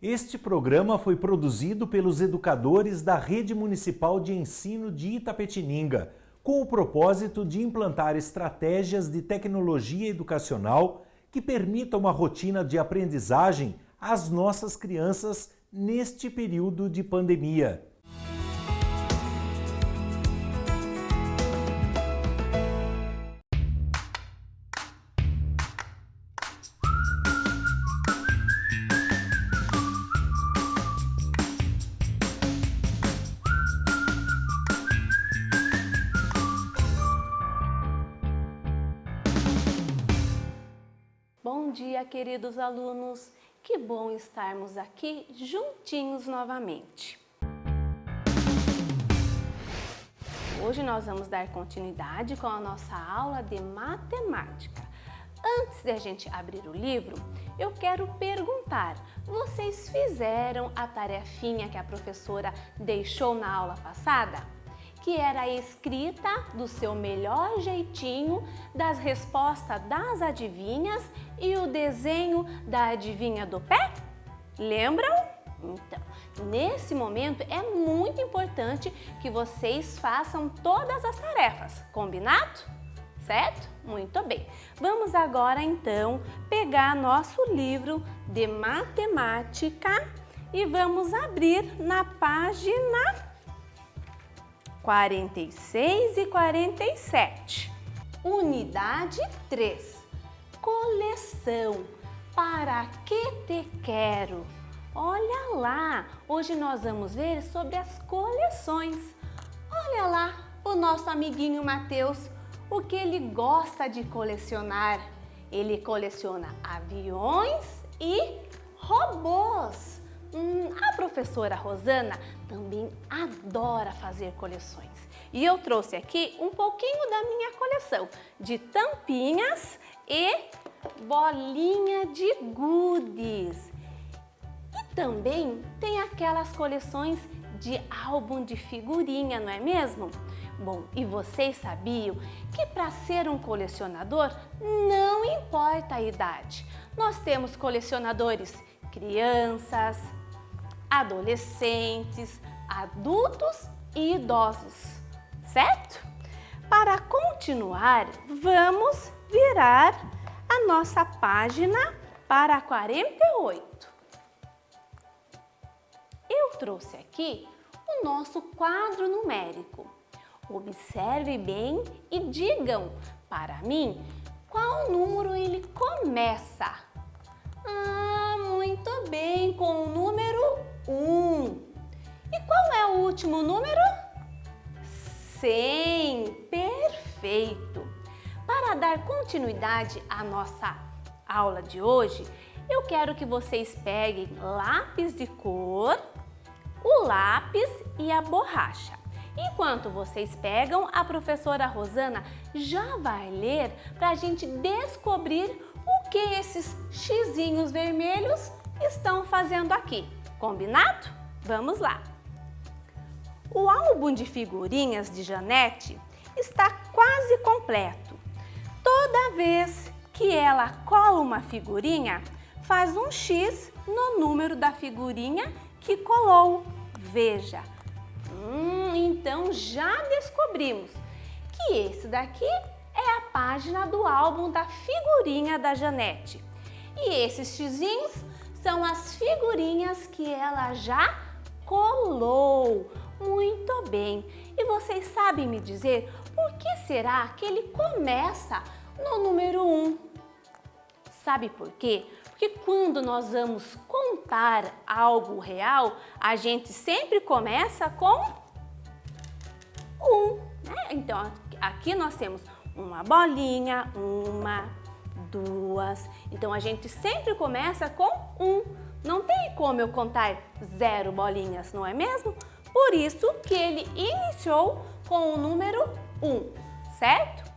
Este programa foi produzido pelos educadores da Rede Municipal de Ensino de Itapetininga, com o propósito de implantar estratégias de tecnologia educacional que permitam uma rotina de aprendizagem às nossas crianças neste período de pandemia. Bom dia, queridos alunos! Que bom estarmos aqui juntinhos novamente. Hoje nós vamos dar continuidade com a nossa aula de matemática. Antes de a gente abrir o livro, eu quero perguntar: vocês fizeram a tarefinha que a professora deixou na aula passada? Que era a escrita do seu melhor jeitinho das respostas das adivinhas e o desenho da adivinha do pé? Lembram? Então, nesse momento é muito importante que vocês façam todas as tarefas, combinado? Certo? Muito bem. Vamos agora então pegar nosso livro de matemática e vamos abrir na página 46 e 47. Unidade 3. Coleção. Para que te quero? Olha lá, hoje nós vamos ver sobre as coleções. Olha lá o nosso amiguinho Mateus, o que ele gosta de colecionar. Ele coleciona aviões e robôs. A professora Rosana também adora fazer coleções. E eu trouxe aqui um pouquinho da minha coleção de tampinhas e bolinha de goodies. E também tem aquelas coleções de álbum de figurinha, não é mesmo? Bom, e vocês sabiam que para ser um colecionador não importa a idade. Nós temos colecionadores crianças, adolescentes, adultos e idosos, certo? Para continuar, vamos virar a nossa página para 48. Eu trouxe aqui o nosso quadro numérico. Observe bem e digam para mim qual número ele começa. Muito bem, com o número 1. E qual é o último número? 100. Perfeito! Para dar continuidade à nossa aula de hoje, eu quero que vocês peguem lápis de cor, o lápis e a borracha. Enquanto vocês pegam, a professora Rosana já vai ler para a gente descobrir o que esses xizinhos vermelhos estão fazendo aqui. Combinado? Vamos lá! O álbum de figurinhas de Janete está quase completo. Toda vez que ela cola uma figurinha, faz um X no número da figurinha que colou. Veja! Então já descobrimos que esse daqui é a página do álbum da figurinha da Janete. E esses xizinhos são as figurinhas que ela já colou. Muito bem. E vocês sabem me dizer por que será que ele começa no número 1? Sabe por quê? Porque quando nós vamos contar algo real, a gente sempre começa com 1, né? Então, aqui nós temos uma bolinha, 1, 2. Então, a gente sempre começa com 1. Não tem como eu contar 0 bolinhas, não é mesmo? Por isso que ele iniciou com o número 1, certo?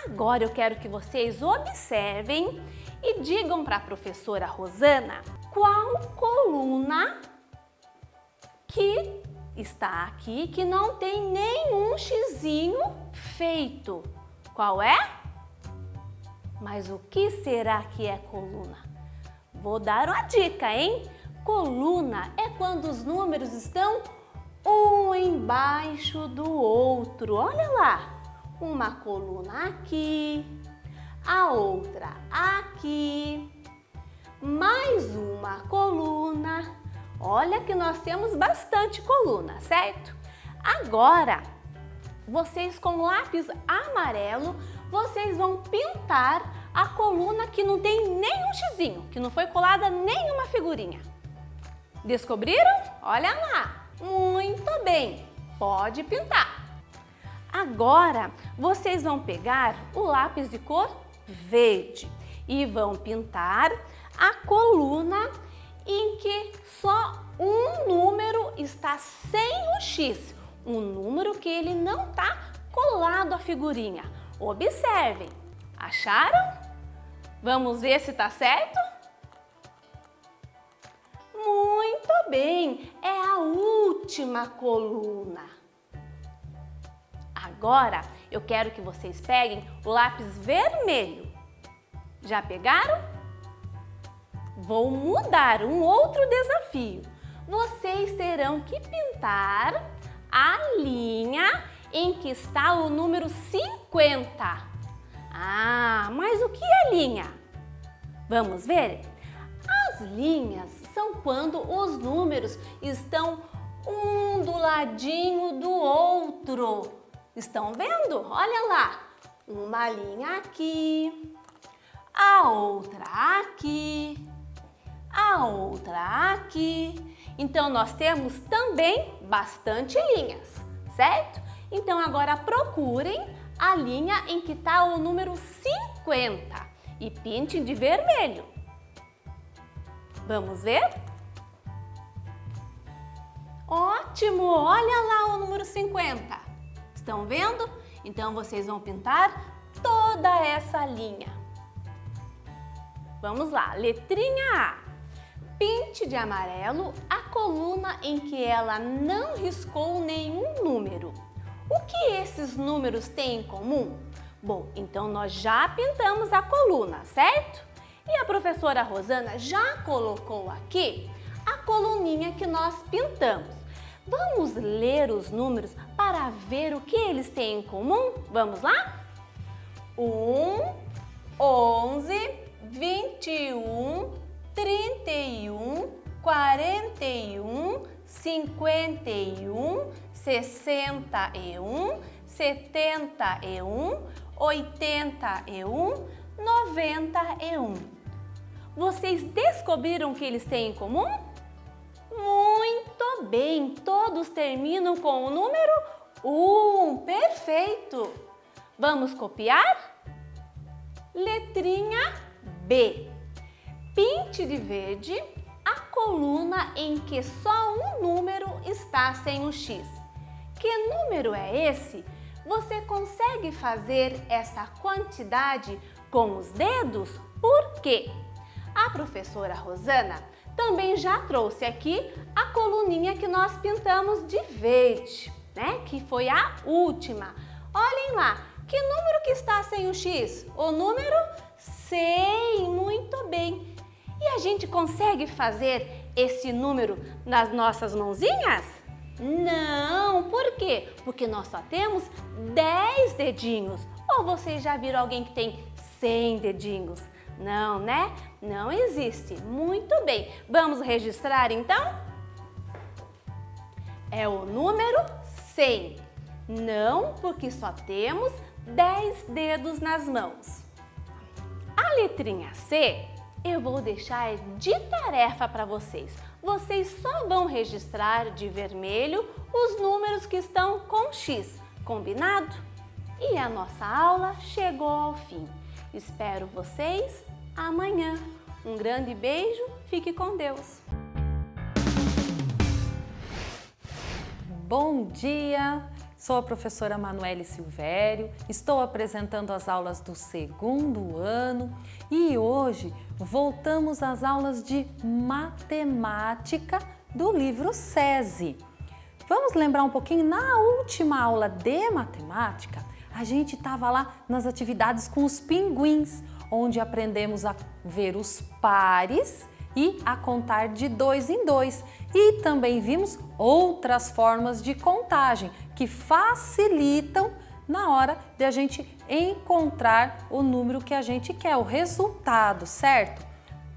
Agora eu quero que vocês observem e digam para a professora Rosana qual coluna que está aqui que não tem nenhum xizinho feito. Qual é? Mas o que será que é coluna? Vou dar uma dica, hein? Coluna é quando os números estão um embaixo do outro. Olha lá, uma coluna aqui, a outra aqui, mais uma coluna. Olha que nós temos bastante coluna, certo? Agora, vocês com lápis amarelo, vocês vão pintar a coluna que não tem nenhum xizinho, que não foi colada nenhuma figurinha. Descobriram? Olha lá! Muito bem! Pode pintar! Agora, vocês vão pegar o lápis de cor verde e vão pintar a coluna em que só um número está sem o X, um número que ele não está colado à figurinha. Observem! Acharam? Vamos ver se está certo? Muito bem, é a última coluna. Agora eu quero que vocês peguem o lápis vermelho. Já pegaram? Vou mudar um outro desafio. Vocês terão que pintar a linha em que está o número 50. Ah, mas o que é linha? Vamos ver? As linhas são quando os números estão um do ladinho do outro. Estão vendo? Olha lá, uma linha aqui, a outra aqui, a outra aqui. Então, nós temos também bastante linhas, certo? Então, agora procurem a linha em que está o número 50 e pintem de vermelho. Vamos ver? Ótimo! Olha lá o número 50. Estão vendo? Então, vocês vão pintar toda essa linha. Vamos lá, letrinha A. Pinte de amarelo a coluna em que ela não riscou nenhum número. O que esses números têm em comum? Bom, então nós já pintamos a coluna, certo? E a professora Rosana já colocou aqui a coluninha que nós pintamos. Vamos ler os números para ver o que eles têm em comum? Vamos lá? 1, 11, 21, 31, 41, 51, 61, 71, 81, 91. Vocês descobriram o que eles têm em comum? Muito bem! Todos terminam com o número 1. Perfeito! Vamos copiar? Letrinha B. Pinte de verde a coluna em que só um número está sem o X. Que número é esse? Você consegue fazer essa quantidade com os dedos? Por quê? A professora Rosana também já trouxe aqui a coluninha que nós pintamos de verde, né? Que foi a última. Olhem lá, que número que está sem o X? O número 100, muito bem. E a gente consegue fazer esse número nas nossas mãozinhas? Não, por quê? Porque nós só temos 10 dedinhos. Ou vocês já viram alguém que tem 100 dedinhos? Não, né? Não existe. Muito bem. Vamos registrar então? É o número 100. Não, porque só temos 10 dedos nas mãos. A letrinha C eu vou deixar de tarefa para vocês. Vocês só vão registrar de vermelho os números que estão com X. Combinado? E a nossa aula chegou ao fim. Espero vocês amanhã. Um grande beijo, fique com Deus. Bom dia! Sou a professora Manuele Silvério, estou apresentando as aulas do segundo ano e hoje voltamos às aulas de matemática do livro SESI. Vamos lembrar um pouquinho, na última aula de matemática, a gente estava lá nas atividades com os pinguins, onde aprendemos a ver os pares e a contar de 2 em 2. E também vimos outras formas de contagem que facilitam na hora de a gente encontrar o número que a gente quer, o resultado, certo?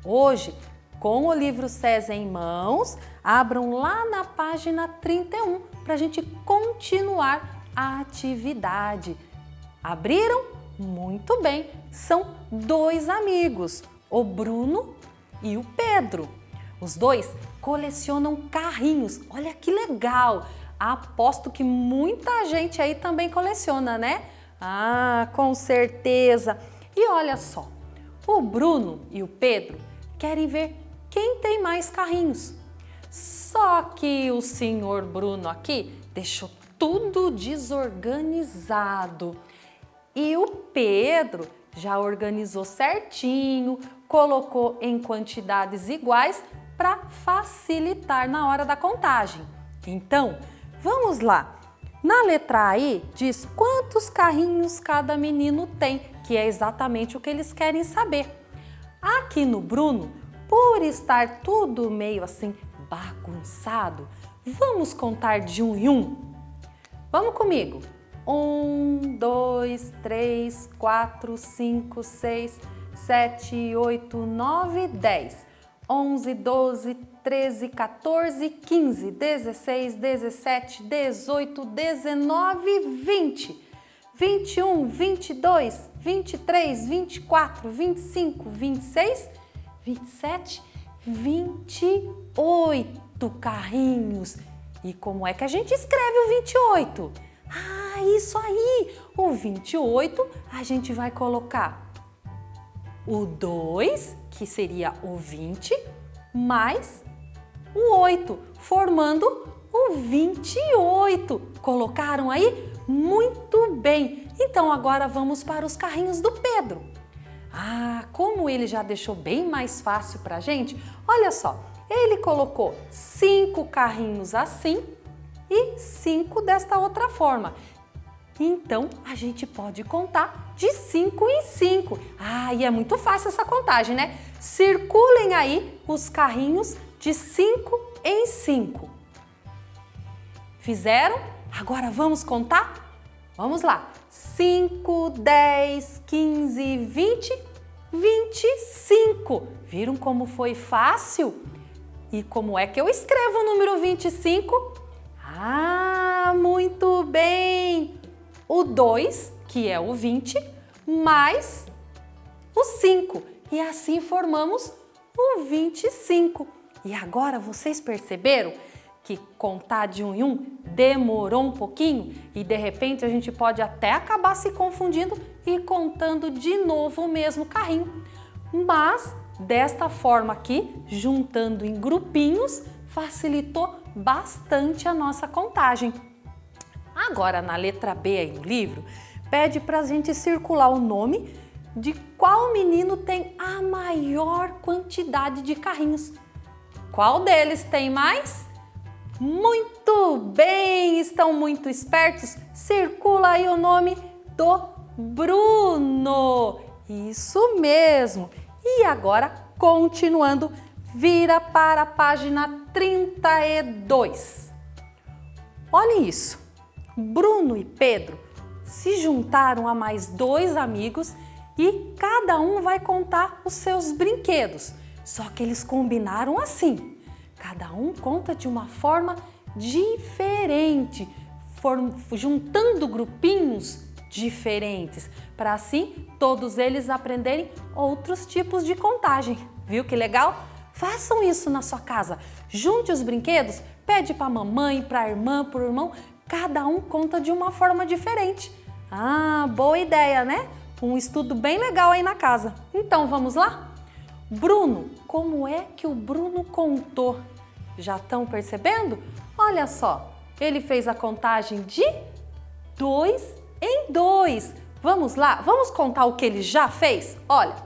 Hoje, com o livro SESI em mãos, abram lá na página 31 para a gente continuar a atividade. Abriram? Muito bem, são 2 amigos, o Bruno e o Pedro. Os dois colecionam carrinhos, olha que legal! Aposto que muita gente aí também coleciona, né? Ah, com certeza! E olha só, o Bruno e o Pedro querem ver quem tem mais carrinhos. Só que o senhor Bruno aqui deixou tudo desorganizado. E o Pedro já organizou certinho, colocou em quantidades iguais para facilitar na hora da contagem. Então, vamos lá. Na letra A diz quantos carrinhos cada menino tem, que é exatamente o que eles querem saber. Aqui no Bruno, por estar tudo meio assim bagunçado, vamos contar de 1 em 1? Vamos comigo. 1, 2, 3, 4, 5, 6, 7, 8, 9, 10, 11, 12, 13, 14, 15, 16, 17, 18, 19, 20, 21, 22, 23, 24, 25, 26, 27, 28 carrinhos. E como é que a gente escreve o 28? Ah, isso aí! O 28 a gente vai colocar o 2, que seria o 20, mais o 8, formando o 28. Colocaram aí? Muito bem! Então agora vamos para os carrinhos do Pedro. Ah, como ele já deixou bem mais fácil para a gente, olha só, ele colocou 5 carrinhos assim e 5 desta outra forma. Então, a gente pode contar de 5 em 5. Ah, e é muito fácil essa contagem, né? Circulem aí os carrinhos de 5 em 5. Fizeram? Agora vamos contar? Vamos lá. 5, 10, 15, 20, 25. Viram como foi fácil? E como é que eu escrevo o número 25? Ah, muito bem! O 2, que é o 20, mais o 5. E assim formamos o 25. E agora vocês perceberam que contar de 1 em 1 demorou um pouquinho e de repente a gente pode até acabar se confundindo e contando de novo o mesmo carrinho. Mas desta forma aqui, juntando em grupinhos, facilitou bastante a nossa contagem. Agora, na letra B aí no livro, pede para a gente circular o nome de qual menino tem a maior quantidade de carrinhos. Qual deles tem mais? Muito bem! Estão muito espertos? Circula aí o nome do Bruno. Isso mesmo! E agora, continuando, vira para a página 32. Olha isso! Bruno e Pedro se juntaram a mais 2 amigos e cada um vai contar os seus brinquedos. Só que eles combinaram assim. Cada um conta de uma forma diferente, juntando grupinhos diferentes, para assim todos eles aprenderem outros tipos de contagem. Viu que legal? Façam isso na sua casa. Junte os brinquedos, pede para a mamãe, para a irmã, para o irmão. Cada um conta de uma forma diferente. Ah, boa ideia, né? Um estudo bem legal aí na casa. Então, vamos lá? Bruno, como é que o Bruno contou? Já estão percebendo? Olha só, ele fez a contagem de 2 em 2. Vamos lá? Vamos contar o que ele já fez? Olha,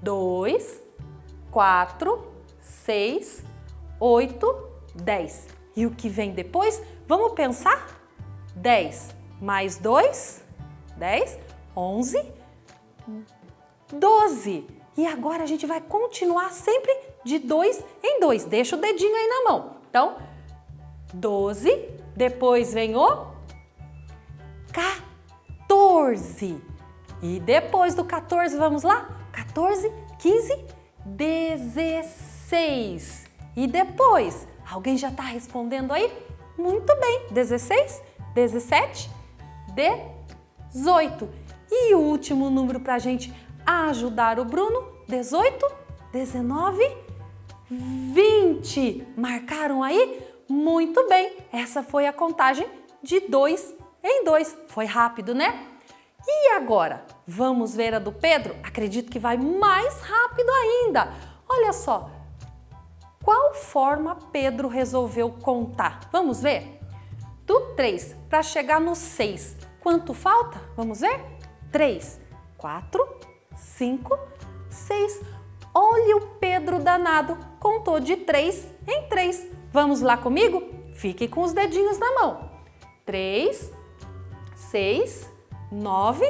2, 4, 6, 8, 10. E o que vem depois? Vamos pensar? 10 mais 2, 10, 11, 12. E agora a gente vai continuar sempre de 2 em 2. Deixa o dedinho aí na mão. Então, 12, depois vem o 14. E depois do 14, vamos lá? 14, 15, 16. E depois, alguém já está respondendo aí? Muito bem, 16, 17, 18. E o último número para a gente ajudar o Bruno, 18, 19, 20. Marcaram aí? Muito bem, essa foi a contagem de 2 em 2. Foi rápido, né? E agora, vamos ver a do Pedro? Acredito que vai mais rápido ainda. Olha só, qual forma Pedro resolveu contar? Vamos ver? Do 3 para chegar no 6, quanto falta? Vamos ver? 3, 4, 5, 6. Olha o Pedro danado, contou de 3 em 3. Vamos lá comigo? Fique com os dedinhos na mão. 3, 6, 9,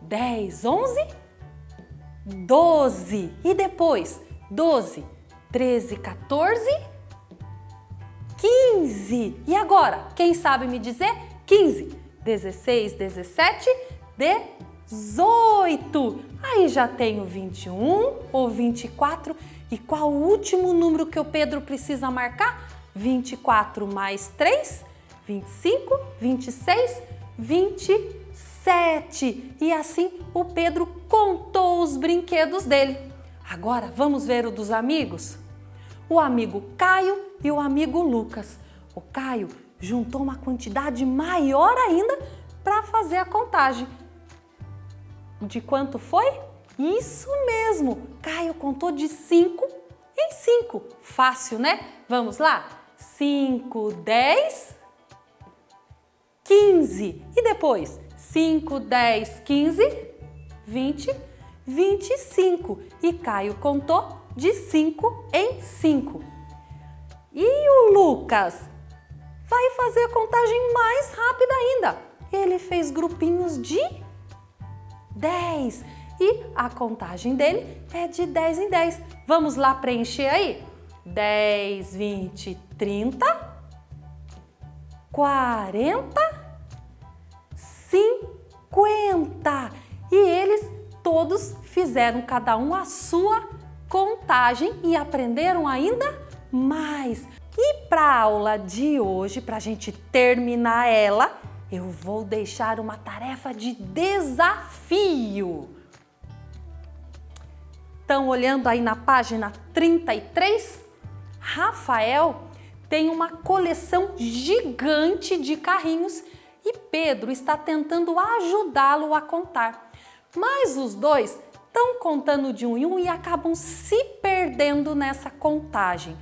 10, 11, 12. E depois? 12, 13, 14, 15. E agora? Quem sabe me dizer? 15, 16, 17, 18. Aí já tenho 21 ou 24. E qual o último número que o Pedro precisa marcar? 24 mais 3, 25, 26, 27. E assim o Pedro contou os brinquedos dele. Agora vamos ver o dos amigos? O amigo Caio e o amigo Lucas. O Caio juntou uma quantidade maior ainda para fazer a contagem. De quanto foi? Isso mesmo! Caio contou de 5 em 5. Fácil, né? Vamos lá? 5, 10, 15. E depois? 5, 10, 15, 20, 25. E Caio contou de 5 em 5. E o Lucas vai fazer a contagem mais rápida ainda. Ele fez grupinhos de 10. E a contagem dele é de 10 em 10. Vamos lá preencher aí? 10, 20, 30, 40, 50. E eles todos fizeram cada um a sua contagem e aprenderam ainda mais. E para a aula de hoje, para a gente terminar ela, eu vou deixar uma tarefa de desafio. Estão olhando aí na página 33? Rafael tem uma coleção gigante de carrinhos e Pedro está tentando ajudá-lo a contar. Mas os dois estão contando de um em um e acabam se perdendo nessa contagem.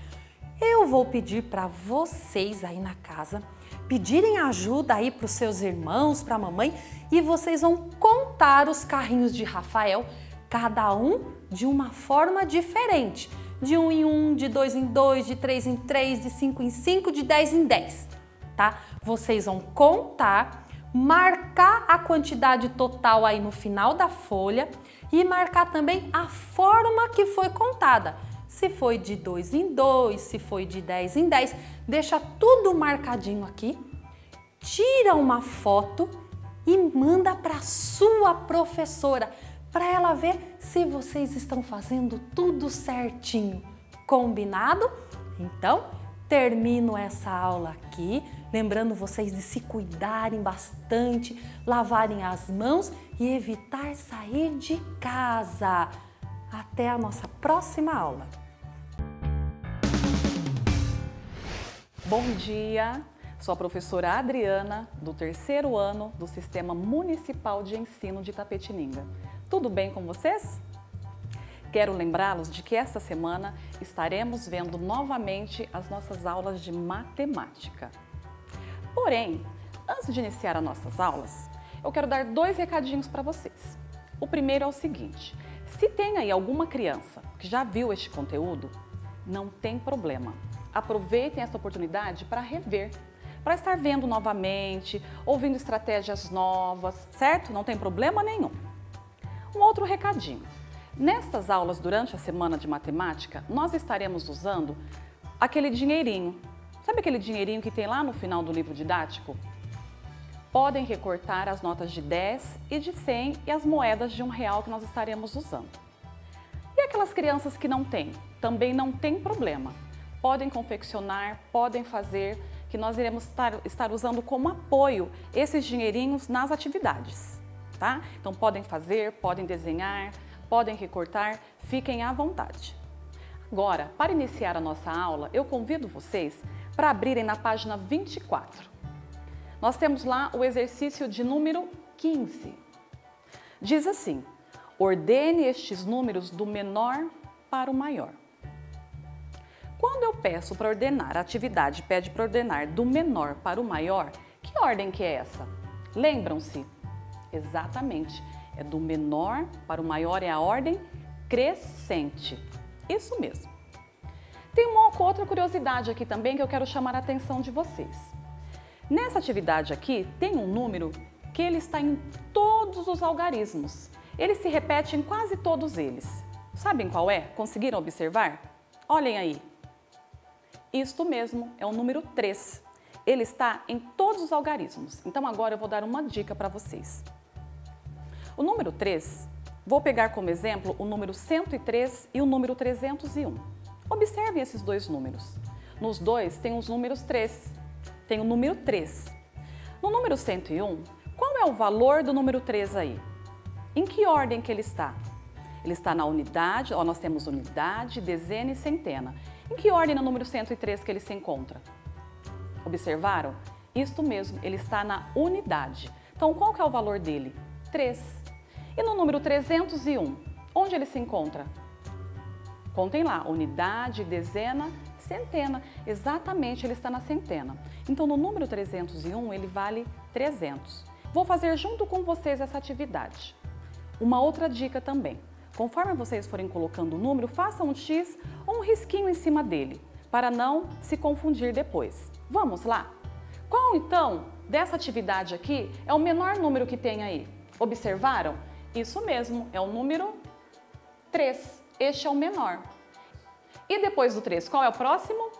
Eu vou pedir para vocês aí na casa pedirem ajuda aí para os seus irmãos, para a mamãe, e vocês vão contar os carrinhos de Rafael, cada um de uma forma diferente. De 1 em 1, de 2 em 2, de 3 em 3, de 5 em 5, de 10 em 10, tá? Vocês vão contar, marcar a quantidade total aí no final da folha e marcar também a forma que foi contada. Se foi de 2 em 2, se foi de 10 em 10, deixa tudo marcadinho aqui, tira uma foto e manda para sua professora, para ela ver se vocês estão fazendo tudo certinho. Combinado? Então, termino essa aula aqui, lembrando vocês de se cuidarem bastante, lavarem as mãos e evitar sair de casa. Até a nossa próxima aula. Bom dia, sou a professora Adriana, do 3º ano do Sistema Municipal de Ensino de Itapetininga. Tudo bem com vocês? Quero lembrá-los de que esta semana estaremos vendo novamente as nossas aulas de matemática. Porém, antes de iniciar as nossas aulas, eu quero dar 2 recadinhos para vocês. O primeiro é o seguinte: se tem aí alguma criança que já viu este conteúdo, não tem problema. Aproveitem essa oportunidade para rever, para estar vendo novamente, ouvindo estratégias novas, certo? Não tem problema nenhum. Um outro recadinho. Nestas aulas, durante a semana de matemática, nós estaremos usando aquele dinheirinho. Sabe aquele dinheirinho que tem lá no final do livro didático? Podem recortar as notas de 10 e de 100 e as moedas de R$1 que nós estaremos usando. E aquelas crianças que não têm? Também não tem problema. Podem confeccionar, podem fazer, que nós iremos estar usando como apoio esses dinheirinhos nas atividades, tá? Então podem fazer, podem desenhar, podem recortar, fiquem à vontade. Agora, para iniciar a nossa aula, eu convido vocês para abrirem na página 24. Nós temos lá o exercício de número 15. Diz assim: ordene estes números do menor para o maior. Quando eu peço para ordenar, a atividade pede para ordenar do menor para o maior, que ordem que é essa? Lembram-se? Exatamente, é do menor para o maior, é a ordem crescente. Isso mesmo. Tem uma outra curiosidade aqui também que eu quero chamar a atenção de vocês. Nessa atividade aqui tem um número que ele está em todos os algarismos. Ele se repete em quase todos eles. Sabem qual é? Conseguiram observar? Olhem aí. Isto mesmo, é o número 3. Ele está em todos os algarismos. Então agora eu vou dar uma dica para vocês. O número 3, vou pegar como exemplo o número 103 e o número 301. Observem esses dois números. Nos dois tem os números 3. Tem o número 3. No número 101, qual é o valor do número 3 aí? Em que ordem que ele está? Ele está na unidade, ó, nós temos unidade, dezena e centena. Em que ordem no número 103 que ele se encontra? Observaram? Isto mesmo, ele está na unidade. Então, qual que é o valor dele? 3. E no número 301, onde ele se encontra? Contem lá, unidade, dezena, centena. Exatamente, ele está na centena. Então, no número 301, ele vale 300. Vou fazer junto com vocês essa atividade. Uma outra dica também. Conforme vocês forem colocando o número, façam um X ou um risquinho em cima dele, para não se confundir depois. Vamos lá? Qual, então, dessa atividade aqui é o menor número que tem aí? Observaram? Isso mesmo, é o número 3. Este é o menor. E depois do 3, qual é o próximo?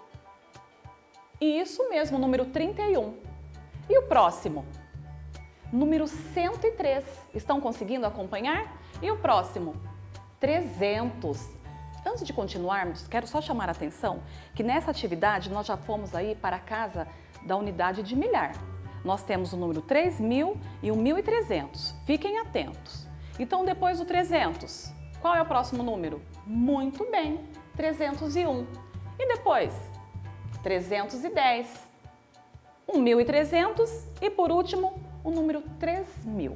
Isso mesmo, o número 31. E o próximo? Número 103. Estão conseguindo acompanhar? E o próximo? 300. Antes de continuarmos, quero só chamar a atenção que nessa atividade nós já fomos aí para a casa da unidade de milhar. Nós temos o número 3.000 e o 1.300. Fiquem atentos. Então, depois do 300, qual é o próximo número? Muito bem, 301. E depois? 310. 1.300 e, por último, o número 3.000.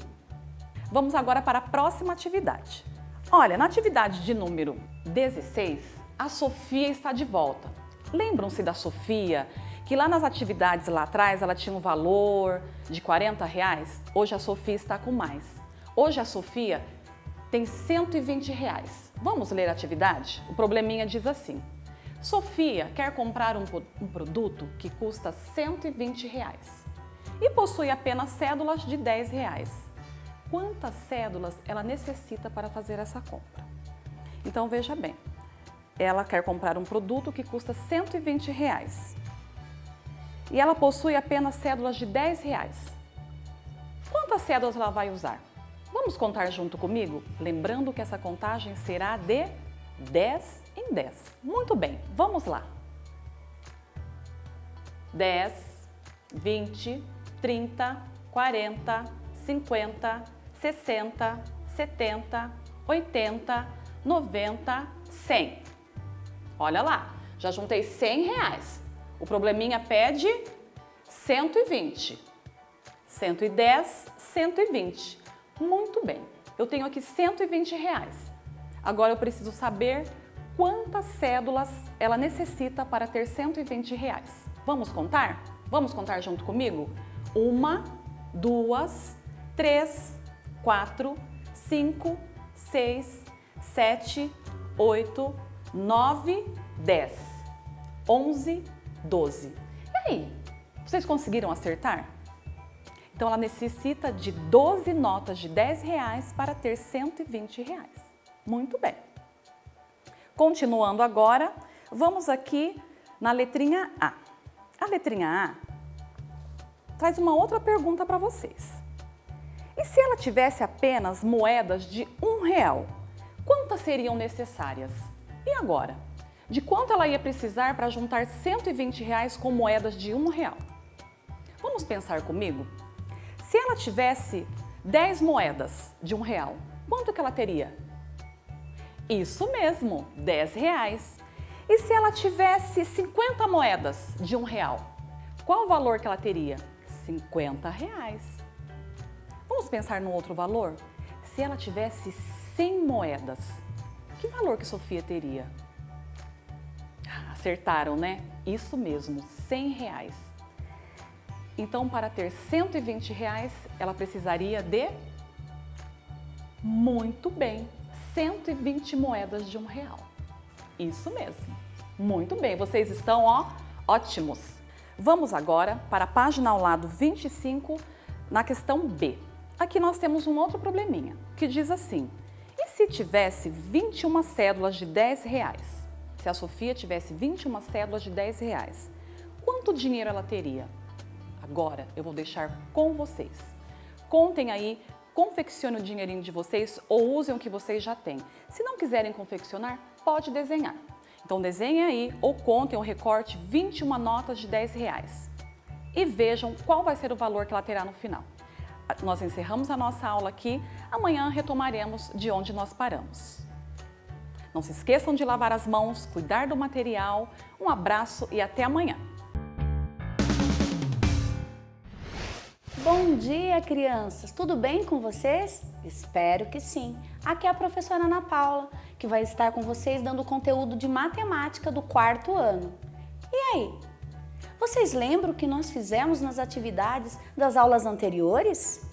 Vamos agora para a próxima atividade. Olha, na atividade de número 16, a Sofia está de volta. Lembram-se da Sofia, que lá nas atividades lá atrás ela tinha um valor de R$40? Hoje a Sofia está com mais. Hoje a Sofia tem R$120. Vamos ler a atividade? O probleminha diz assim: Sofia quer comprar um produto que custa R$120 e possui apenas cédulas de R$10. Quantas cédulas ela necessita para fazer essa compra? Então veja bem, ela quer comprar um produto que custa R$120 e ela possui apenas cédulas de R$10. Quantas cédulas ela vai usar? Vamos contar junto comigo? Lembrando que essa contagem será de 10 em 10. Muito bem, vamos lá. 10, 20, 30, 40, 50, 60, 70, 80, 90, 100. Olha lá, já juntei R$100. O probleminha pede 120. 110, 120. Muito bem, eu tenho aqui R$120. Agora eu preciso saber quantas cédulas ela necessita para ter R$120. Vamos contar? Vamos contar junto comigo? 1, 2, 3, 4, 5, 6, 7, 8, 9, 10, 11, 12. E aí, vocês conseguiram acertar? Então ela necessita de 12 notas de R$10 para ter R$120. Muito bem. Continuando agora, vamos aqui na letrinha A. A letrinha A traz uma outra pergunta para vocês. E se ela tivesse apenas moedas de R$1, quantas seriam necessárias? E agora? De quanto ela ia precisar para juntar R$120 com moedas de R$1? Vamos pensar comigo? Se ela tivesse 10 moedas de R$1, quanto que ela teria? Isso mesmo, R$10. E se ela tivesse 50 moedas de R$1, qual o valor que ela teria? R$50. Vamos pensar no outro valor? Se ela tivesse 100 moedas, que valor que Sofia teria? Acertaram, né? Isso mesmo, R$100. Então, para ter R$120, ela precisaria de... Muito bem, 120 moedas de R$1. Isso mesmo. Muito bem, vocês estão, ótimos. Vamos agora para a página ao lado 25, na questão B. Aqui nós temos um outro probleminha, que diz assim: e se tivesse 21 cédulas de R$10? Se a Sofia tivesse 21 cédulas de R$10, quanto dinheiro ela teria? Agora eu vou deixar com vocês. Contem aí, confeccione o dinheirinho de vocês ou usem o que vocês já têm. Se não quiserem confeccionar, pode desenhar. Então desenhem aí ou contem ou recorte 21 notas de R$10 e vejam qual vai ser o valor que ela terá no final. Nós encerramos a nossa aula aqui, amanhã retomaremos de onde nós paramos. Não se esqueçam de lavar as mãos, cuidar do material. Um abraço e até amanhã! Bom dia, crianças! Tudo bem com vocês? Espero que sim! Aqui é a professora Ana Paula, que vai estar com vocês dando conteúdo de matemática do 4º ano. E aí? Vocês lembram o que nós fizemos nas atividades das aulas anteriores?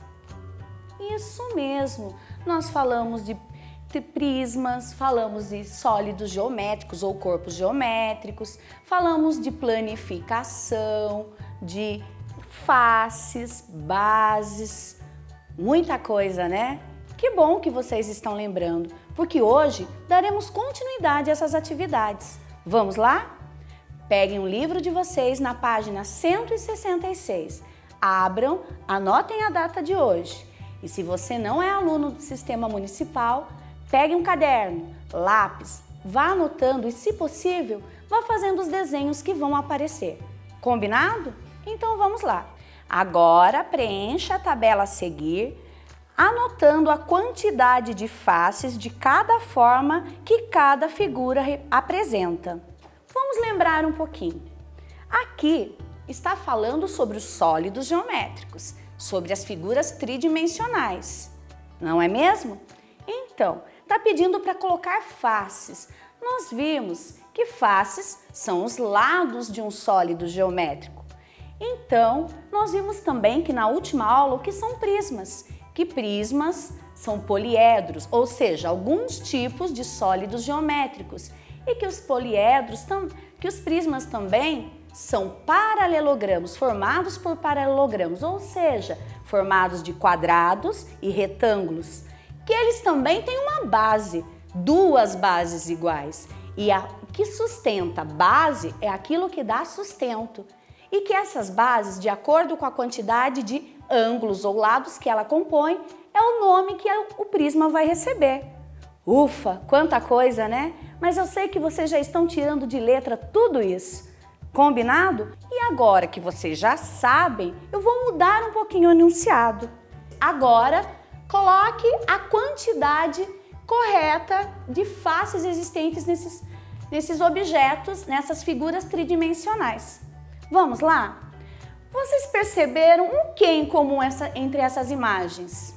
Isso mesmo! Nós falamos de prismas, falamos de sólidos geométricos ou corpos geométricos, falamos de planificação, de faces, bases, muita coisa, né? Que bom que vocês estão lembrando, porque hoje daremos continuidade a essas atividades. Vamos lá? Peguem o livro de vocês na página 166, abram, anotem a data de hoje. E se você não é aluno do Sistema Municipal, pegue um caderno, lápis, vá anotando e, se possível, vá fazendo os desenhos que vão aparecer. Combinado? Então vamos lá. Agora preencha a tabela a seguir, anotando a quantidade de faces de cada forma que cada figura apresenta. Vamos lembrar um pouquinho. Aqui está falando sobre os sólidos geométricos, sobre as figuras tridimensionais, não é mesmo? Então, está pedindo para colocar faces. Nós vimos que faces são os lados de um sólido geométrico. Então, nós vimos também que na última aula o que são prismas, que prismas são poliedros, ou seja, alguns tipos de sólidos geométricos, e que os poliedros, que os prismas também são paralelogramos, formados por paralelogramos, ou seja, formados de quadrados e retângulos, que eles também têm uma base, duas bases iguais, e a que sustenta, base é aquilo que dá sustento, e que essas bases, de acordo com a quantidade de ângulos ou lados que ela compõe, é o nome que o prisma vai receber. Ufa, quanta coisa, né? Mas eu sei que vocês já estão tirando de letra tudo isso. Combinado? E agora que vocês já sabem, eu vou mudar um pouquinho o enunciado. Agora, coloque a quantidade correta de faces existentes nesses objetos, nessas figuras tridimensionais. Vamos lá? Vocês perceberam o que em comum entre essas imagens?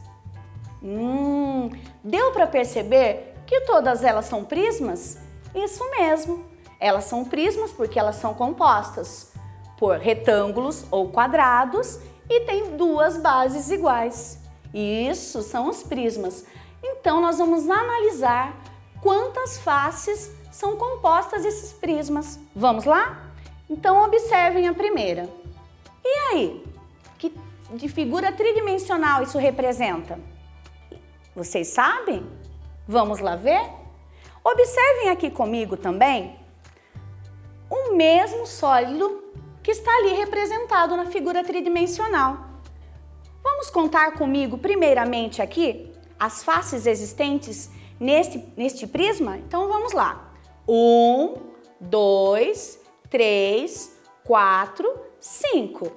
Deu para perceber que todas elas são prismas? Isso mesmo, elas são prismas porque elas são compostas por retângulos ou quadrados e têm duas bases iguais. Isso são os prismas. Então, nós vamos analisar quantas faces são compostas desses prismas. Vamos lá? Então, observem a primeira. E aí? Que de figura tridimensional isso representa? Vocês sabem? Vamos lá ver? Observem aqui comigo também o mesmo sólido que está ali representado na figura tridimensional. Vamos contar comigo primeiramente aqui as faces existentes neste prisma? Então vamos lá. 1, 2, 3, 4, 5.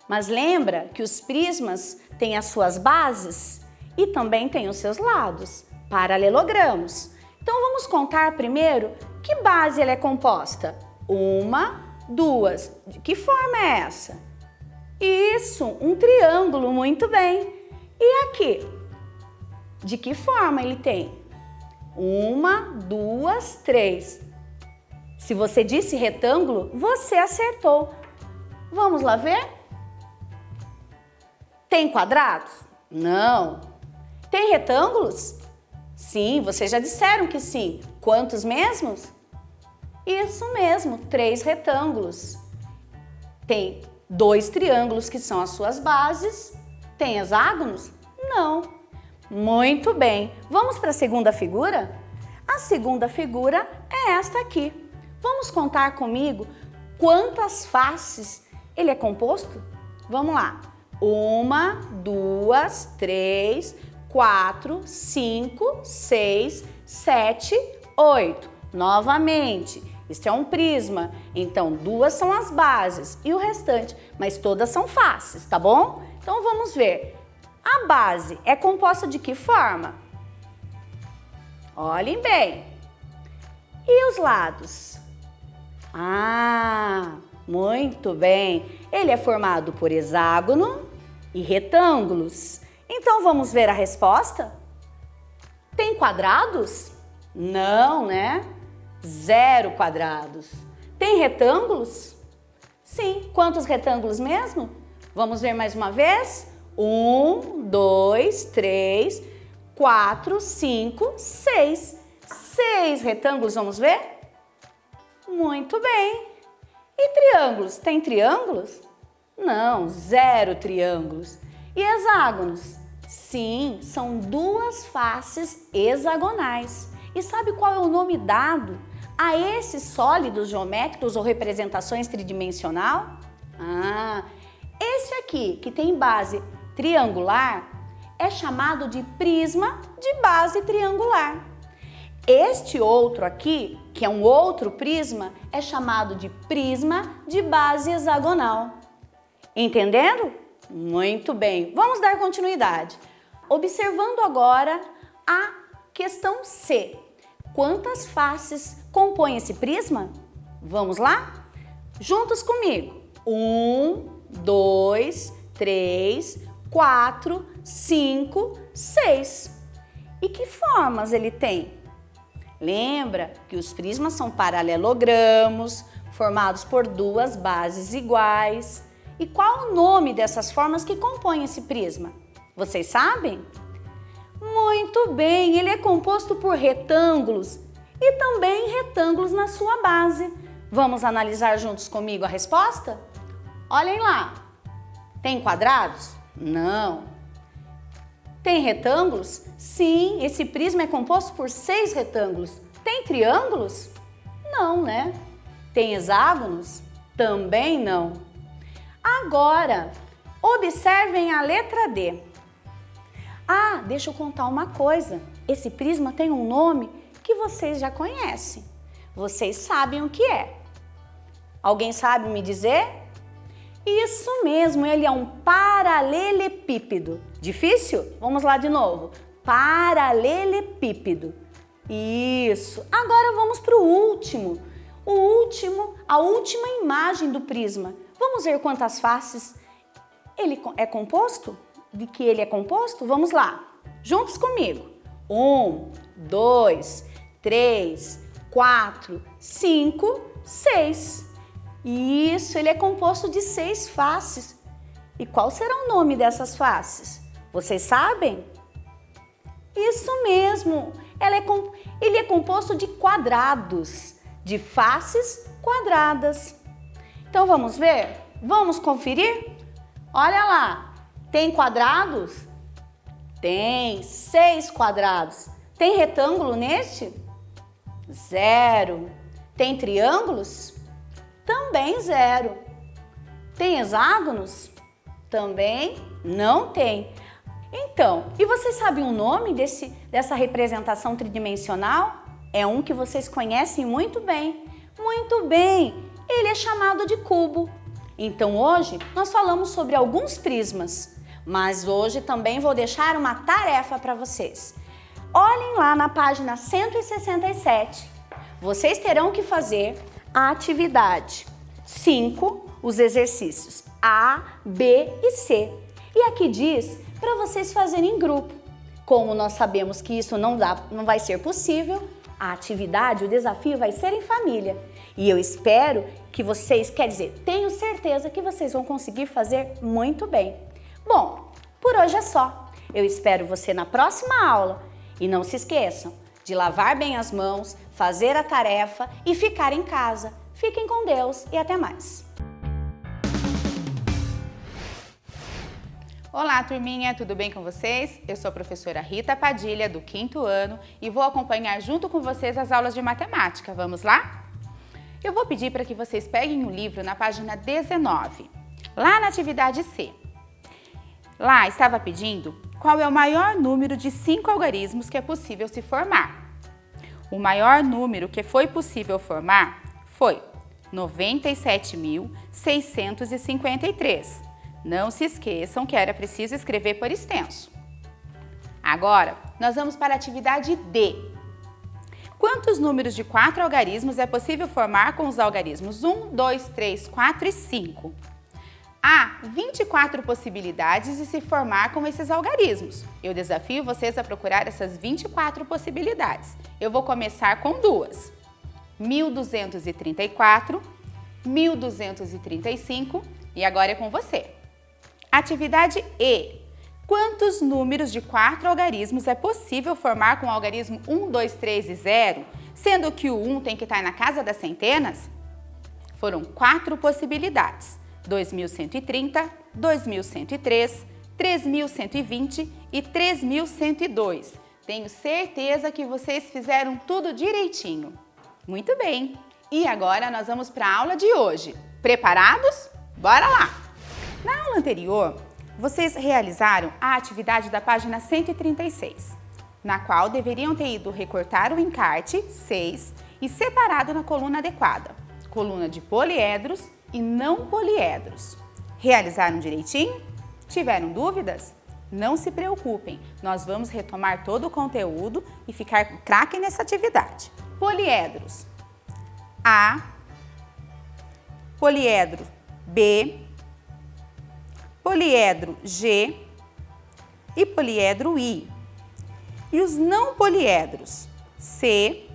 Mas lembra que os prismas têm as suas bases e também têm os seus lados, paralelogramos. Então vamos contar primeiro que base ela é composta. 1, 2. De que forma é essa? Isso, um triângulo, muito bem. E aqui? De que forma ele tem? 1, 2, 3. Se você disse retângulo, você acertou. Vamos lá ver? Tem quadrados? Não. Tem retângulos? Sim, vocês já disseram que sim. Quantos mesmos? Isso mesmo, 3 retângulos. Tem 2 triângulos que são as suas bases. Tem hexágonos? Não. Muito bem. Vamos para a segunda figura? A segunda figura é esta aqui. Vamos contar comigo quantas faces ele é composto? Vamos lá. 1, 2, 3, 4, 5, 6, 7, 8. Novamente, este é um prisma, então 2 são as bases e o restante, mas todas são faces, tá bom? Então vamos ver. A base é composta de que forma? Olhem bem. E os lados? Ah, muito bem. Ele é formado por hexágono e retângulos. Então vamos ver a resposta? Tem quadrados? Não, né? 0 quadrados. Tem retângulos? Sim. Quantos retângulos mesmo? Vamos ver mais uma vez? 1, 2, 3, 4, 5, 6. 6 retângulos, vamos ver? Muito bem. E triângulos? Tem triângulos? Não, 0 triângulos. E hexágonos? Sim, são 2 faces hexagonais. E sabe qual é o nome dado a esses sólidos geométricos ou representações tridimensional? Esse aqui, que tem base triangular, é chamado de prisma de base triangular. Este outro aqui, que é um outro prisma, é chamado de prisma de base hexagonal. Entendendo? Muito bem. Vamos dar continuidade. Observando agora a questão C. Quantas faces compõem esse prisma? Vamos lá? Juntos comigo. 1, 2, 3, 4, 5, 6. E que formas ele tem? Lembra que os prismas são paralelogramos, formados por 2 bases iguais. E qual o nome dessas formas que compõem esse prisma? Vocês sabem? Muito bem, ele é composto por retângulos e também retângulos na sua base. Vamos analisar juntos comigo a resposta? Olhem lá. Tem quadrados? Não. Tem retângulos? Sim, esse prisma é composto por 6 retângulos. Tem triângulos? Não, né? Tem hexágonos? Também não. Agora, observem a letra D. Ah, deixa eu contar uma coisa. Esse prisma tem um nome que vocês já conhecem. Vocês sabem o que é. Alguém sabe me dizer? Isso mesmo, ele é um paralelepípedo. Difícil? Vamos lá de novo. Paralelepípedo. Isso. Agora vamos para o último. A última imagem do prisma. Vamos ver quantas faces ele é composto? De que ele é composto? Vamos lá. Juntos comigo. 1, 2, 3, 4, 5, 6. Isso, ele é composto de 6 faces. E qual será o nome dessas faces? Vocês sabem? Isso mesmo. Ele é composto de quadrados, de faces quadradas. Então vamos ver? Vamos conferir? Olha lá. Tem quadrados? Tem 6 quadrados. Tem retângulo neste? 0. Tem triângulos? Também 0. Tem hexágonos? Também não tem. Então, e vocês sabem o nome dessa representação tridimensional? É um que vocês conhecem muito bem. Muito bem! Ele é chamado de cubo. Então hoje nós falamos sobre alguns prismas, mas hoje também vou deixar uma tarefa para vocês. Olhem lá na página 167. Vocês terão que fazer a atividade 5, os exercícios A, B e C. E aqui diz para vocês fazerem em grupo. Como nós sabemos que isso não vai ser possível, a atividade, o desafio vai ser em família. E eu espero que vocês, tenho certeza que vocês vão conseguir fazer muito bem. Bom, por hoje é só. Eu espero você na próxima aula. E não se esqueçam de lavar bem as mãos, fazer a tarefa e ficar em casa. Fiquem com Deus e até mais. Olá, turminha, tudo bem com vocês? Eu sou a professora Rita Padilha, do 5º ano, e vou acompanhar junto com vocês as aulas de matemática. Vamos lá? Eu vou pedir para que vocês peguem o livro na página 19, lá na atividade C. Lá estava pedindo qual é o maior número de 5 algarismos que é possível se formar. O maior número que foi possível formar foi 97.653. Não se esqueçam que era preciso escrever por extenso. Agora, nós vamos para a atividade D. Quantos números de 4 algarismos é possível formar com os algarismos 1, 2, 3, 4 e 5? Há 24 possibilidades de se formar com esses algarismos. Eu desafio vocês a procurar essas 24 possibilidades. Eu vou começar com duas. 1234, 1235 e agora é com você. Atividade E. Quantos números de 4 algarismos é possível formar com o algarismo 1, 2, 3 e 0, sendo que o 1 tem que estar na casa das centenas? Foram 4 possibilidades. 2130, 2103, 3120 e 3102. Tenho certeza que vocês fizeram tudo direitinho. Muito bem! E agora nós vamos para a aula de hoje. Preparados? Bora lá! Na aula anterior, vocês realizaram a atividade da página 136, na qual deveriam ter ido recortar o encarte 6 e separado na coluna adequada, coluna de poliedros e não poliedros. Realizaram direitinho? Tiveram dúvidas? Não se preocupem, nós vamos retomar todo o conteúdo e ficar craque nessa atividade. Poliedros: A, poliedro B, poliedro G e poliedro I. E os não poliedros: C,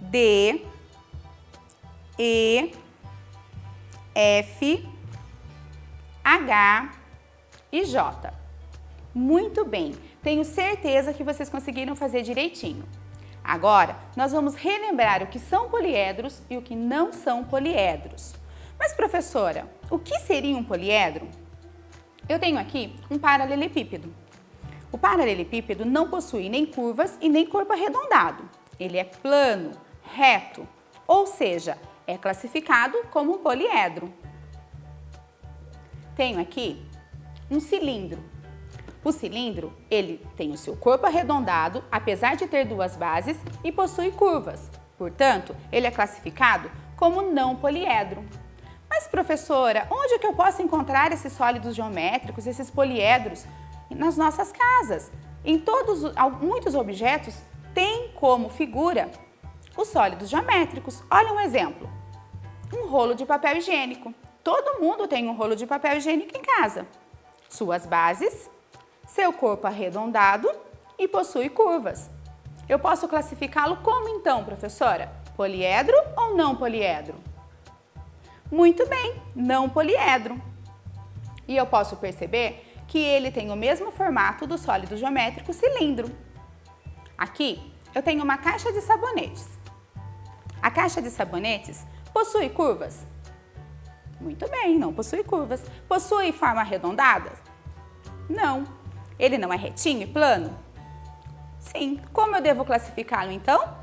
D, E, F, H e J. Muito bem, tenho certeza que vocês conseguiram fazer direitinho. Agora, nós vamos relembrar o que são poliedros e o que não são poliedros. Mas, professora, o que seria um poliedro? Eu tenho aqui um paralelepípedo. O paralelepípedo não possui nem curvas e nem corpo arredondado. Ele é plano, reto, ou seja, é classificado como um poliedro. Tenho aqui um cilindro. O cilindro, ele tem o seu corpo arredondado, apesar de ter 2 bases, e possui curvas. Portanto, ele é classificado como não poliedro. Mas, professora, onde é que eu posso encontrar esses sólidos geométricos, esses poliedros? Nas nossas casas. Muitos objetos têm como figura os sólidos geométricos. Olha um exemplo. Um rolo de papel higiênico. Todo mundo tem um rolo de papel higiênico em casa. Suas bases, seu corpo arredondado e possui curvas. Eu posso classificá-lo como então, professora? Poliedro ou não poliedro? Muito bem, não poliedro. E eu posso perceber que ele tem o mesmo formato do sólido geométrico cilindro. Aqui eu tenho uma caixa de sabonetes. A caixa de sabonetes possui curvas? Muito bem, não possui curvas. Possui forma arredondada? Não. Ele não é retinho e plano? Sim, como eu devo classificá-lo então?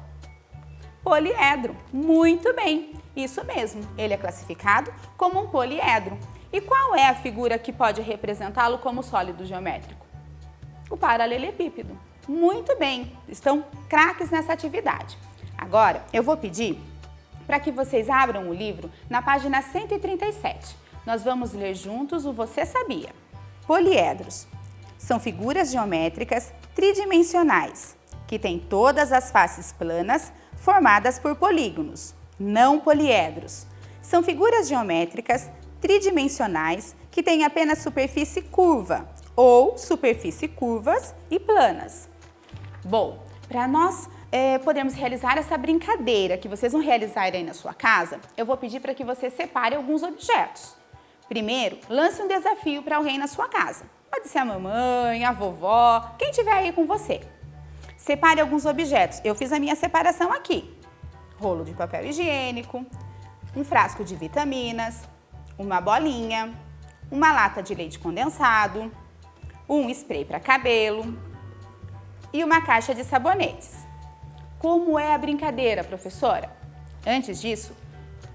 Poliedro. Muito bem, isso mesmo, ele é classificado como um poliedro. E qual é a figura que pode representá-lo como sólido geométrico? O paralelepípedo. Muito bem, estão craques nessa atividade. Agora, eu vou pedir para que vocês abram o livro na página 137. Nós vamos ler juntos o Você Sabia? Poliedros são figuras geométricas tridimensionais que têm todas as faces planas formadas por polígonos. Não poliedros são figuras geométricas tridimensionais que têm apenas superfície curva ou superfície curvas e planas. Bom, para nós podermos realizar essa brincadeira que vocês vão realizar aí na sua casa, eu vou pedir para que você separe alguns objetos. Primeiro, lance um desafio para alguém na sua casa. Pode ser a mamãe, a vovó, quem tiver aí com você. Separe alguns objetos. Eu fiz a minha separação aqui. Rolo de papel higiênico, um frasco de vitaminas, uma bolinha, uma lata de leite condensado, um spray para cabelo e uma caixa de sabonetes. Como é a brincadeira, professora? Antes disso,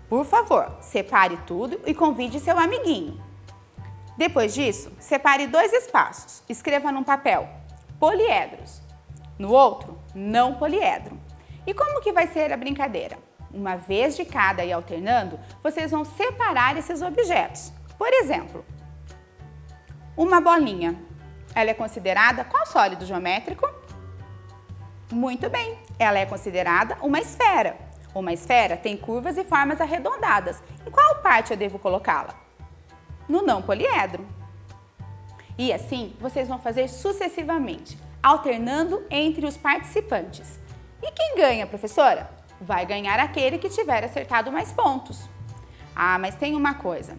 por favor, separe tudo e convide seu amiguinho. Depois disso, separe 2 espaços. Escreva num papel poliedros, no outro não poliedro. E como que vai ser a brincadeira? Uma vez de cada e alternando, vocês vão separar esses objetos. Por exemplo, uma bolinha. Ela é considerada qual sólido geométrico? Muito bem, ela é considerada uma esfera. Uma esfera tem curvas e formas arredondadas. Em qual parte eu devo colocá-la? No não poliedro. E assim, vocês vão fazer sucessivamente, alternando entre os participantes. E quem ganha, professora? Vai ganhar aquele que tiver acertado mais pontos. Ah, mas tem uma coisa.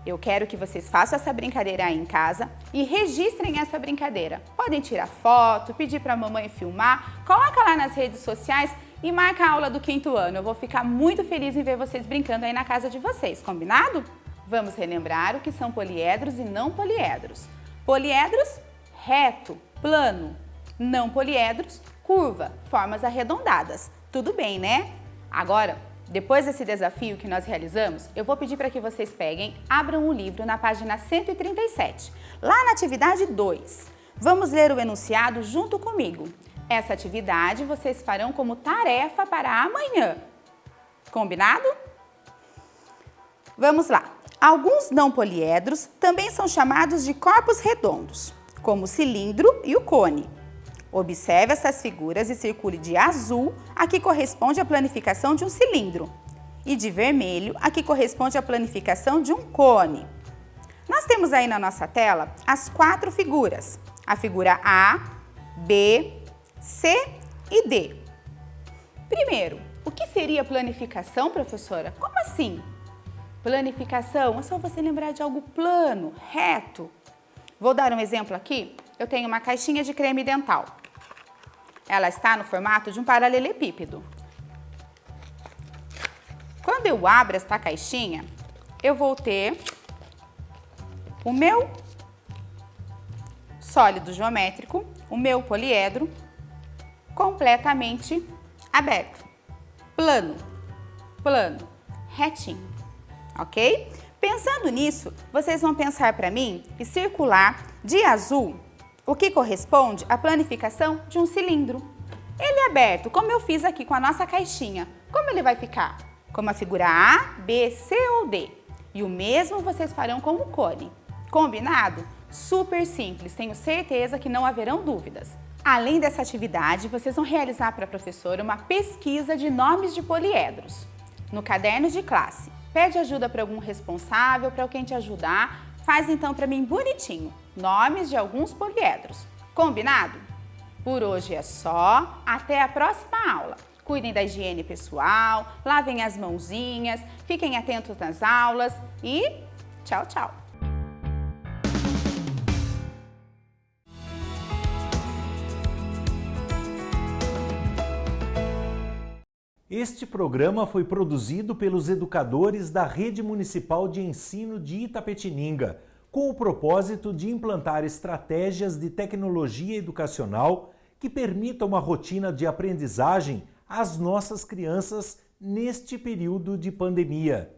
Eu quero que vocês façam essa brincadeira aí em casa e registrem essa brincadeira. Podem tirar foto, pedir para a mamãe filmar, coloca lá nas redes sociais e marca a aula do 5º ano. Eu vou ficar muito feliz em ver vocês brincando aí na casa de vocês, combinado? Vamos relembrar o que são poliedros e não poliedros. Poliedros, reto, plano. Não poliedros, curva, formas arredondadas. Tudo bem, né? Agora, depois desse desafio que nós realizamos, eu vou pedir para que vocês peguem, abram o livro na página 137. Lá na atividade 2, vamos ler o enunciado junto comigo. Essa atividade vocês farão como tarefa para amanhã. Combinado? Vamos lá. Alguns não poliedros também são chamados de corpos redondos, como o cilindro e o cone. Observe essas figuras e circule de azul a que corresponde à planificação de um cilindro e de vermelho a que corresponde à planificação de um cone. Nós temos aí na nossa tela as 4 figuras, a figura A, B, C e D. Primeiro, o que seria planificação, professora? Como assim? Planificação é só você lembrar de algo plano, reto. Vou dar um exemplo aqui. Eu tenho uma caixinha de creme dental. Ela está no formato de um paralelepípedo. Quando eu abro esta caixinha, eu vou ter o meu sólido geométrico, o meu poliedro, completamente aberto. Plano, plano, retinho. Ok? Pensando nisso, vocês vão pensar para mim e circular de azul o que corresponde à planificação de um cilindro. Ele é aberto, como eu fiz aqui com a nossa caixinha. Como ele vai ficar? Como a figura A, B, C ou D. E o mesmo vocês farão com o cone. Combinado? Super simples, tenho certeza que não haverão dúvidas. Além dessa atividade, vocês vão realizar para a professora uma pesquisa de nomes de poliedros. No caderno de classe, pede ajuda para algum responsável, para alguém te ajudar. Faz então para mim bonitinho, nomes de alguns poliedros. Combinado? Por hoje é só, até a próxima aula. Cuidem da higiene pessoal, lavem as mãozinhas, fiquem atentos nas aulas e tchau, tchau! Este programa foi produzido pelos educadores da Rede Municipal de Ensino de Itapetininga, com o propósito de implantar estratégias de tecnologia educacional que permita uma rotina de aprendizagem às nossas crianças neste período de pandemia.